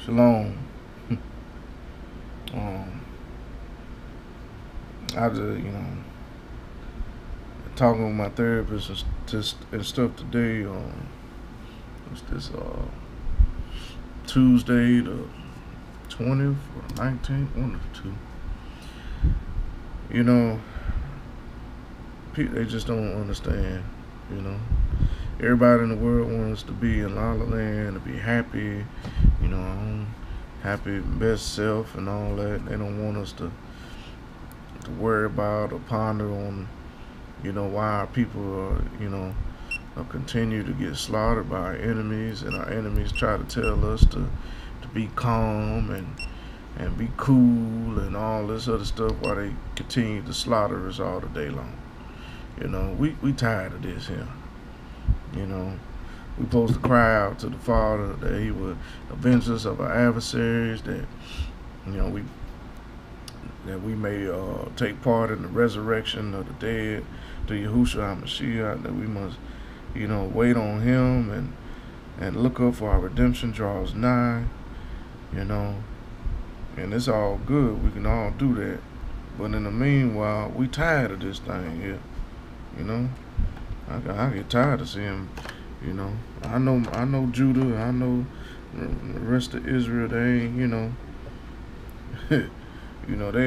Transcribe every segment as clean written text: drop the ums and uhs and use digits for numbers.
Shalom. um, I just, talking with my therapist and stuff today. It's this Tuesday, the 20th or 19th, one of the two. You know, they just don't understand. You know, everybody in the world wants to be in La La Land, to be happy. Happy best self and all that. They don't want us to worry about or ponder on why our people continue to get slaughtered by our enemies, and our enemies try to tell us to be calm and be cool and all this other stuff while they continue to slaughter us all the day long. We tired of this here. We supposed to cry out to the Father that He would avenge us of our adversaries, we that we may take part in the resurrection of the dead, to Yahushua HaMashiach, that we must, wait on Him and look up for our redemption draws nigh, and it's all good. We can all do that. But in the meanwhile, we tired of this thing here, I get tired of seeing, I know Judah, I know the rest of Israel, they ain't, they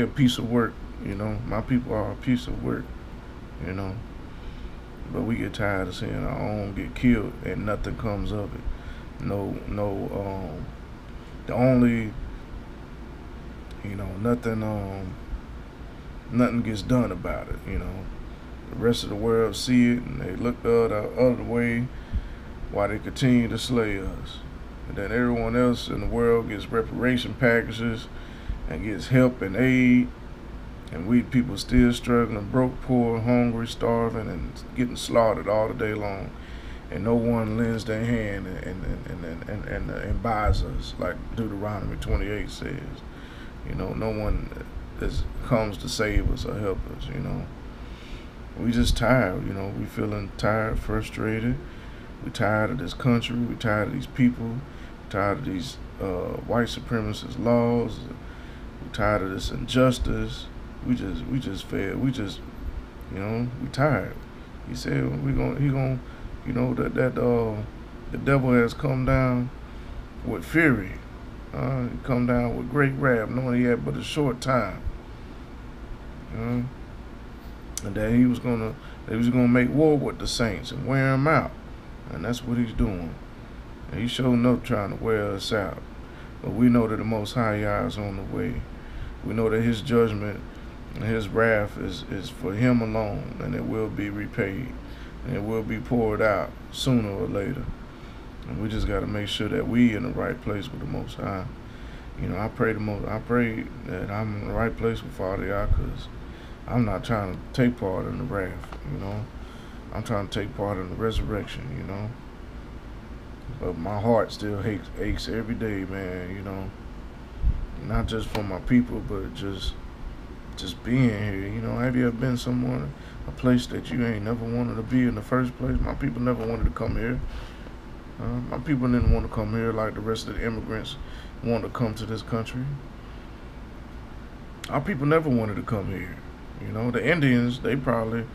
a piece of work. My people are a piece of work. But we get tired of seeing our own get killed and nothing comes of it. The only, nothing gets done about it. The rest of the world see it and they look the other way while they continue to slay us. And then everyone else in the world gets reparation packages and gets help and aid, and we people still struggling, broke, poor, hungry, starving, and getting slaughtered all the day long, and no one lends their hand and buys us, like Deuteronomy 28 says. No one comes to save us or help us. We just tired. We feeling tired, frustrated. We tired of this country. We tired of these people. We tired of these white supremacist laws. We tired of this injustice. We just failed. We tired. He said the devil has come down with fury. He come down with great wrath, knowing he had but a short time. And that he was gonna make war with the saints and wear them out. And that's what he's doing. And he's showing up trying to wear us out. But we know that the Most High Yah is on the way. We know that His judgment and His wrath is for Him alone, and it will be repaid, and it will be poured out sooner or later. And we just got to make sure that we in the right place with the Most High. I pray that I'm in the right place with Father Yah, because I'm not trying to take part in the wrath. I'm trying to take part in the resurrection. But my heart still aches every day, man. Not just for my people, but just being here. Have you ever been somewhere, a place that you ain't never wanted to be in the first place? My people never wanted to come here. My people didn't want to come here like the rest of the immigrants wanted to come to this country. Our people never wanted to come here. The Indians, they probably,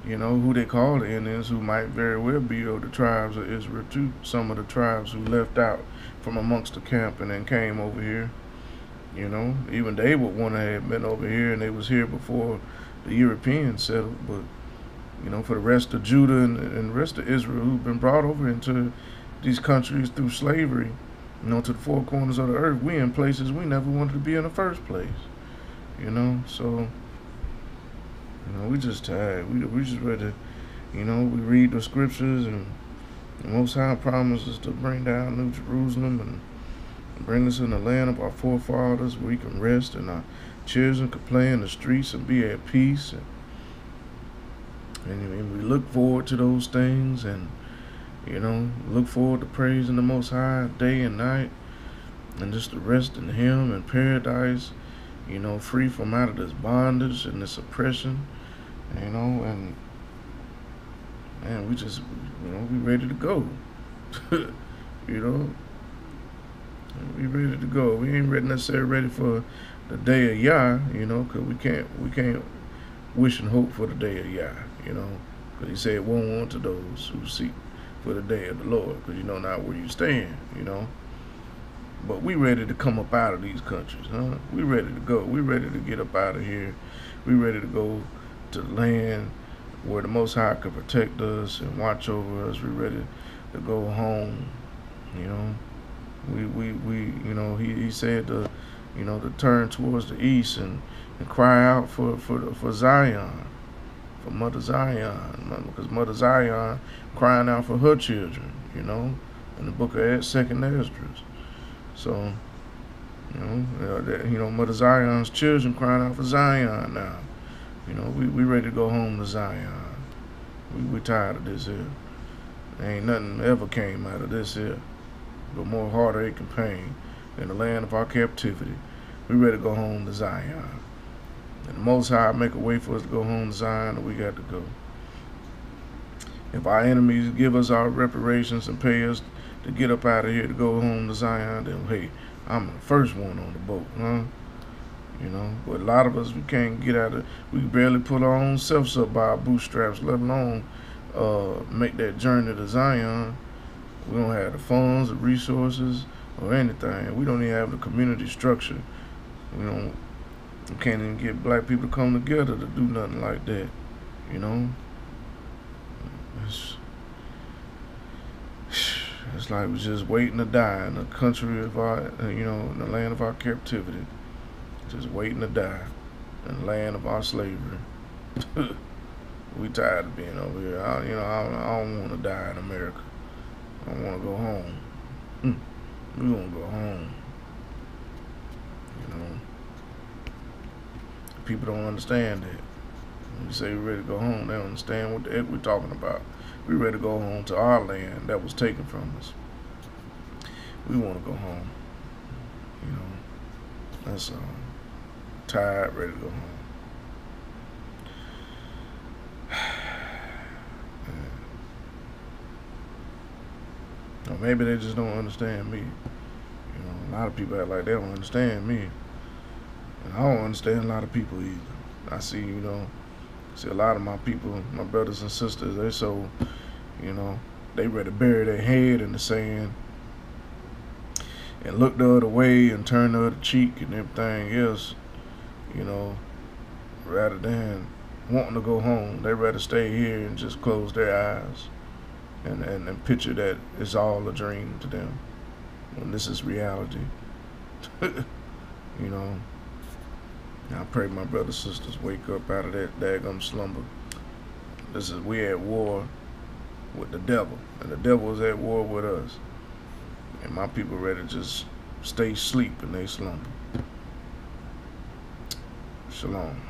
who they call the Indians, who might very well be of the tribes of Israel too. Some of the tribes who left out from amongst the camp and then came over here. Even they would want to have been over here, and they was here before the Europeans settled. But for the rest of Judah and the rest of Israel who've been brought over into these countries through slavery, to the four corners of the earth, we in places we never wanted to be in the first place. So we just tired. We just ready. We read the scriptures, and the Most High promises to bring down New Jerusalem and bring us in the land of our forefathers, where we can rest and our children can play in the streets and be at peace. And we look forward to those things, and look forward to praising the Most High day and night, and just to rest in Him in paradise, free from out of this bondage and this oppression, and we just, we ready to go. We ready to go. We ain't necessarily ready for the day of Yah, you know, because we can't wish and hope for the day of Yah, you know, because he said, "Woe unto those who seek for the day of the Lord, because you know not where you stand," you know. But we ready to come up out of these countries, huh? We ready to go. We ready to get up out of here. We ready to go to the land where the Most High can protect us and watch over us. We ready to go home, you know. We you know, he said to, you know, to turn towards the east and cry out for Zion, for Mother Zion, because Mother Zion crying out for her children, you know, in the book of Second Esdras. So, you know, Mother Zion's children crying out for Zion now. You know, we ready to go home to Zion. We tired of this here. Ain't nothing ever came out of this here but more heartache and pain in the land of our captivity. We ready to go home to Zion. And the Most High make a way for us to go home to Zion, and we got to go. If our enemies give us our reparations and pay us to get up out of here to go home to Zion, then hey, I'm the first one on the boat, huh? You know, but a lot of us, we can't get out of, we barely put our own selves up by our bootstraps, let alone make that journey to Zion. We don't have the funds, the resources, or anything. We don't even have the community structure. We can't even get black people to come together to do nothing like that, you know. It's like we're just waiting to die in the country of our, you know, in the land of our captivity. Just waiting to die in the land of our slavery. We tired of being over here. I don't want to die in America. I want to go home. We want to go home. You know, people don't understand that. When we say we're ready to go home, they don't understand what the heck we're talking about. We're ready to go home to our land that was taken from us. We want to go home. You know, that's all. Tired, ready to go home. Or maybe they just don't understand me. You know, a lot of people act like they don't understand me. And I don't understand a lot of people either. I see, you know, a lot of my people, my brothers and sisters, they so, you know, they ready to bury their head in the sand and look the other way and turn the other cheek and everything else, you know, rather than wanting to go home. They rather stay here and just close their eyes and picture that it's all a dream to them when this is reality. You know, I pray my brothers and sisters wake up out of that daggum slumber. We at war with the devil, and the devil is at war with us. And my people ready to just stay asleep in their slumber. Shalom.